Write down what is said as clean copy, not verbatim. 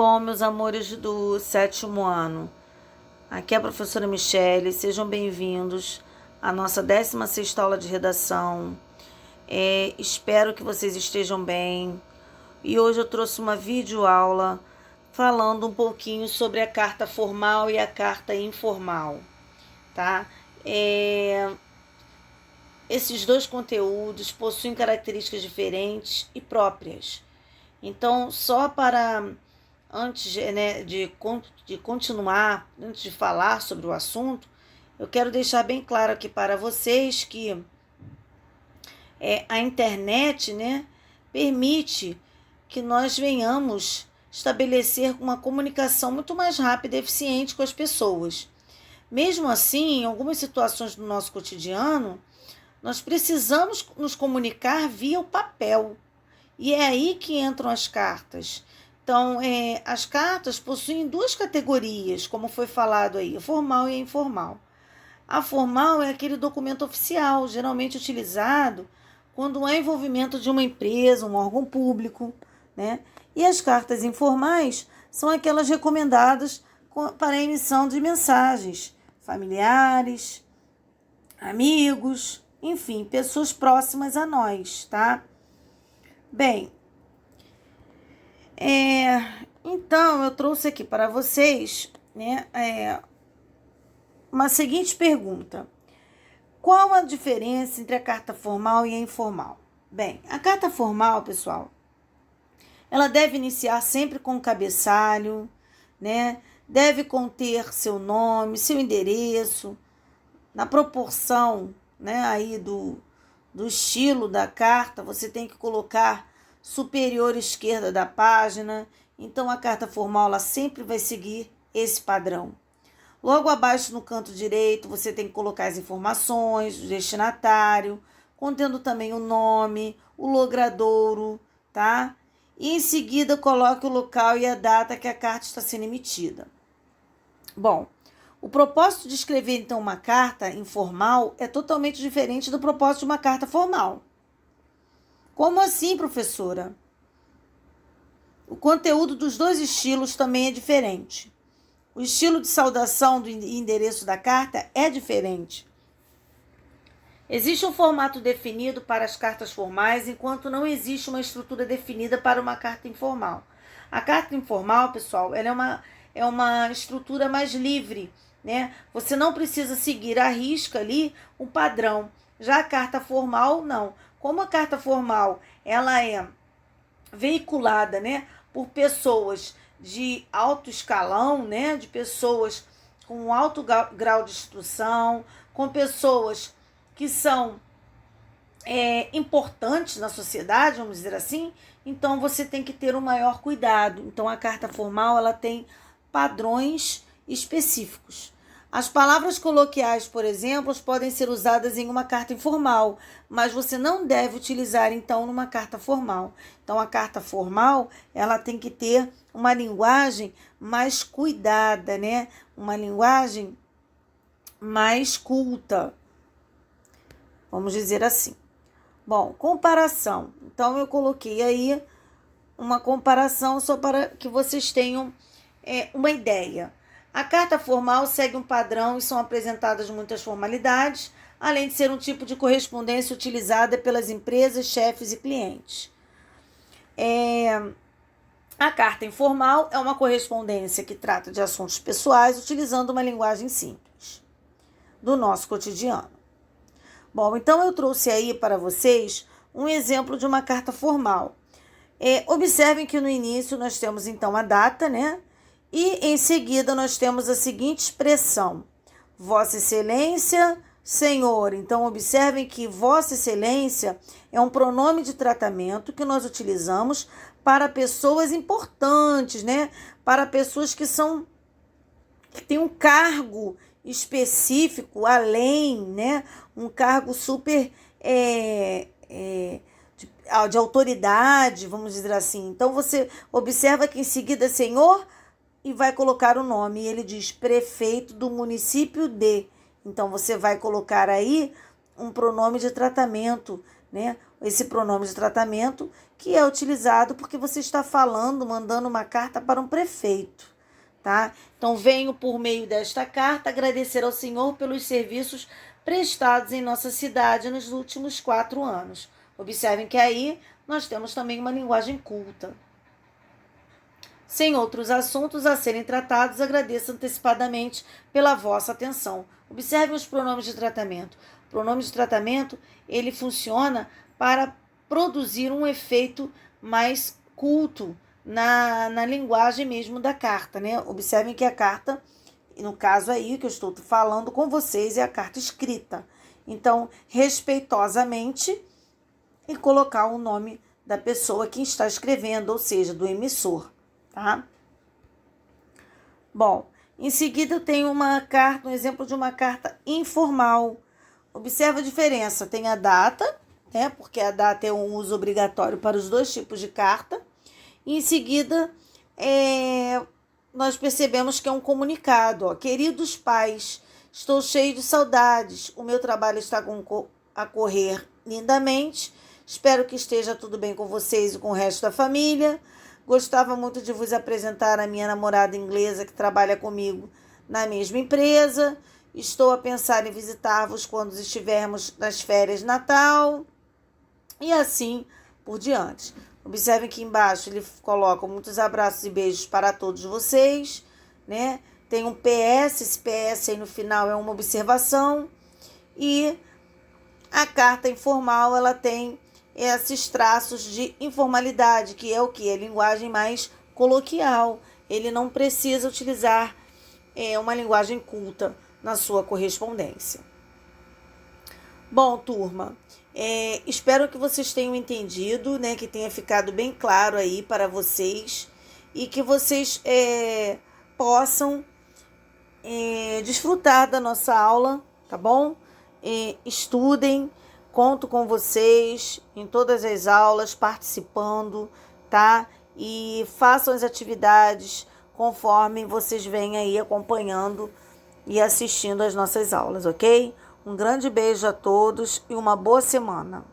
bom, meus amores do sétimo ano? Aqui é a professora Michele, sejam bem-vindos à nossa 16ª aula de redação. Espero que vocês estejam bem. E hoje eu trouxe uma videoaula falando um pouquinho sobre a carta formal e a carta informal, tá? Esses dois conteúdos possuem características diferentes e próprias. Então, só para antes de continuar, antes de falar sobre o assunto, eu quero deixar bem claro aqui para vocês que a internet, permite que nós venhamos estabelecer uma comunicação muito mais rápida e eficiente com as pessoas. Mesmo assim, em algumas situações do nosso cotidiano, nós precisamos nos comunicar via o papel. E é aí que entram as cartas. Então, as cartas possuem duas categorias, como foi falado aí, a formal e a informal. A formal é aquele documento oficial, geralmente utilizado quando há envolvimento de uma empresa, um órgão público, né? E as cartas informais são aquelas recomendadas para a emissão de mensagens, familiares, amigos, enfim, pessoas próximas a nós, tá? Bem, então eu trouxe aqui para vocês, uma seguinte pergunta. Qual a diferença entre a carta formal e a informal? Bem, a carta formal, pessoal, ela deve iniciar sempre com o cabeçalho, deve conter seu nome, seu endereço, na proporção, aí do estilo da carta, você tem que colocar superior esquerda da página. Então, a carta formal ela sempre vai seguir esse padrão. Logo abaixo, no canto direito, você tem que colocar as informações do destinatário, contendo também o nome, o logradouro, tá? E em seguida, coloque o local e a data que a carta está sendo emitida. Bom, o propósito de escrever, então, uma carta informal é totalmente diferente do propósito de uma carta formal. Como assim, professora? O conteúdo dos dois estilos também é diferente. O estilo de saudação do endereço da carta é diferente. Existe um formato definido para as cartas formais, enquanto não existe uma estrutura definida para uma carta informal. A carta informal, pessoal, ela é uma estrutura mais livre, Você não precisa seguir à risca ali um padrão. Já a carta formal, não. Como a carta formal ela é veiculada, por pessoas de alto escalão, de pessoas com alto grau de instrução, com pessoas que são importantes na sociedade, vamos dizer assim, então você tem que ter um maior cuidado. Então a carta formal ela tem padrões específicos. As palavras coloquiais, por exemplo, podem ser usadas em uma carta informal, mas você não deve utilizar, então, numa carta formal. Então, a carta formal, ela tem que ter uma linguagem mais cuidada, Uma linguagem mais culta, vamos dizer assim. Bom, comparação. Então, eu coloquei aí uma comparação só para que vocês tenham uma ideia. A carta formal segue um padrão e são apresentadas muitas formalidades, além de ser um tipo de correspondência utilizada pelas empresas, chefes e clientes. A carta informal é uma correspondência que trata de assuntos pessoais, utilizando uma linguagem simples do nosso cotidiano. Bom, então eu trouxe aí para vocês um exemplo de uma carta formal. Observem que no início nós temos então a data, E em seguida nós temos a seguinte expressão: Vossa Excelência, Senhor. Então observem que Vossa Excelência é um pronome de tratamento que nós utilizamos para pessoas importantes, Para pessoas que têm um cargo específico, além, Um cargo super de autoridade, vamos dizer assim. Então você observa que em seguida, Senhor, e vai colocar o nome. E ele diz prefeito do município de. Então, você vai colocar aí um pronome de tratamento, né? Esse pronome de tratamento que é utilizado porque você está falando, mandando uma carta para um prefeito, tá? Então, venho por meio desta carta agradecer ao Senhor pelos serviços prestados em nossa cidade nos últimos 4 anos. Observem que aí nós temos também uma linguagem culta. Sem outros assuntos a serem tratados, agradeço antecipadamente pela vossa atenção. Observem os pronomes de tratamento. O pronome de tratamento, ele funciona para produzir um efeito mais culto na linguagem mesmo da carta, né? Observem que a carta, no caso aí que eu estou falando com vocês, é a carta escrita. Então, respeitosamente, e colocar o nome da pessoa que está escrevendo, ou seja, do emissor, tá? Bom, em seguida eu tenho uma carta, um exemplo de uma carta informal. Observa a diferença, tem a data, né? Porque a data é um uso obrigatório para os 2 tipos de carta. E em seguida, nós percebemos que é um comunicado, ó. Queridos pais, estou cheio de saudades, o meu trabalho está a correr lindamente, espero que esteja tudo bem com vocês e com o resto da família. Gostava muito de vos apresentar a minha namorada inglesa que trabalha comigo na mesma empresa. Estou a pensar em visitar-vos quando estivermos nas férias de Natal. E assim por diante. Observem que embaixo ele coloca muitos abraços e beijos para todos vocês, né? Tem um PS, esse PS aí no final é uma observação. E a carta informal, ela tem esses traços de informalidade, que é o que? A linguagem mais coloquial. Ele não precisa utilizar uma linguagem culta na sua correspondência. Bom, turma, espero que vocês tenham entendido, né, que tenha ficado bem claro aí para vocês e que vocês possam desfrutar da nossa aula, tá bom? Estudem, conto com vocês em todas as aulas, participando, tá? E façam as atividades conforme vocês vêm aí acompanhando e assistindo às nossas aulas, ok? Um grande beijo a todos e uma boa semana.